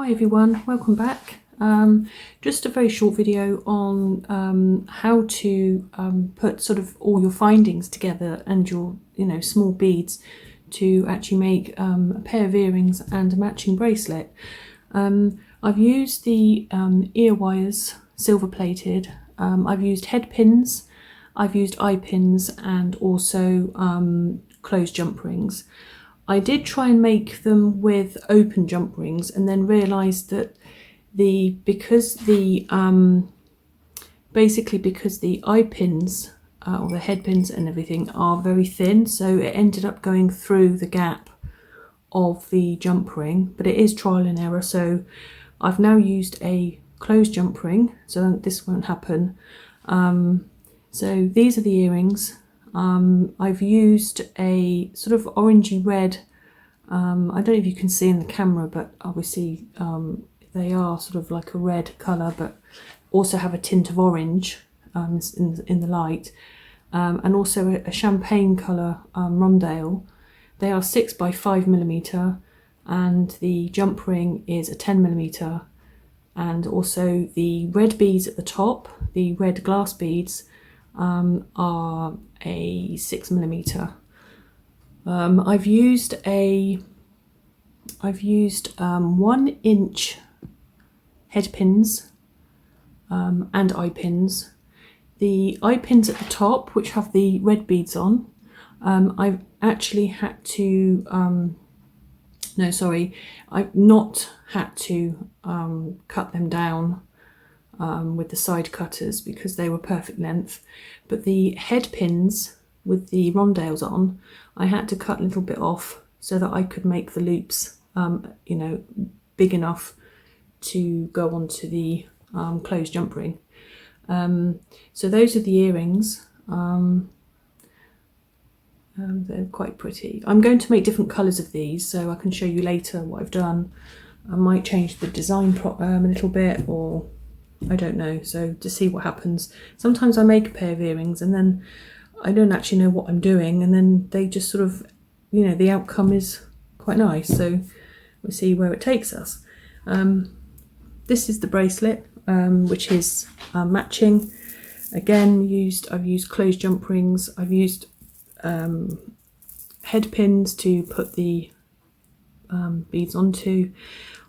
Hi everyone, welcome back. Just a very short video on how to put sort of all your findings together and your small beads to actually make a pair of earrings and a matching bracelet. I've used the ear wires silver plated. I've used head pins, I've used eye pins, and also closed jump rings. I did try and make them with open jump rings and then realised that because the eye pins or the head pins and everything are very thin, so it ended up going through the gap of the jump ring, but it is trial and error, so I've now used a closed jump ring so this won't happen. So these are the earrings. I've used a sort of orangey red, I don't know if you can see in the camera, but obviously they are sort of like a red colour but also have a tint of orange in the light, and also a champagne colour rondelle. They are 6 by 5mm and the jump ring is a 10mm, and also the red beads at the top, the red glass beads, are a 6mm. I've used 1-inch head pins and eye pins. The eye pins at the top, which have the red beads on, I've actually had to I've not had to cut them down with the side cutters because they were perfect length, but the head pins with the rondelles on, I had to cut a little bit off so that I could make the loops big enough to go onto the closed jump ring. So those are the earrings. They're quite pretty. I'm going to make different colours of these so I can show you later what I've done. I might change the design a little bit, or I don't know, so to see what happens. Sometimes I make a pair of earrings and then I don't actually know what I'm doing, and then they just sort of, the outcome is quite nice, so we'll see where it takes us. This is the bracelet, which is matching. Again, I've used closed jump rings, I've used head pins to put the beads onto.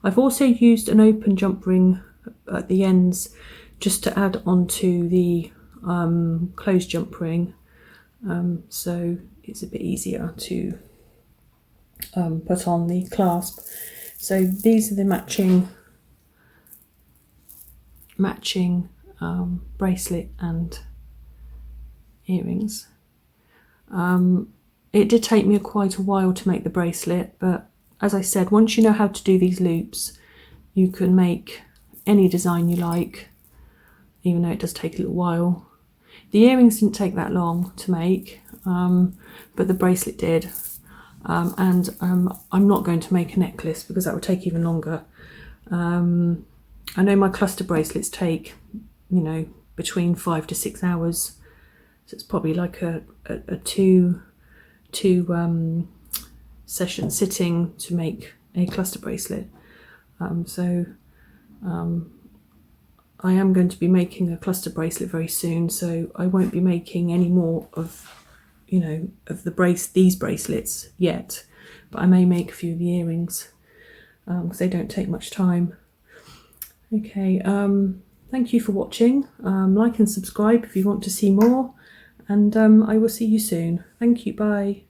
I've also used an open jump ring at the ends just to add onto the closed jump ring, so it's a bit easier to put on the clasp. So these are the matching bracelet and earrings. It did take me quite a while to make the bracelet, but as I said, once you know how to do these loops, you can make any design you like, even though it does take a little while. The earrings didn't take that long to make, but the bracelet did. And I'm not going to make a necklace because that would take even longer. I know my cluster bracelets take, between 5 to 6 hours. So it's probably like a two session sitting to make a cluster bracelet. I am going to be making a cluster bracelet very soon, so I won't be making any more of these bracelets yet, but I may make a few of the earrings because they don't take much time. Okay, thank you for watching. Like and subscribe if you want to see more, and I will see you soon. Thank you, bye.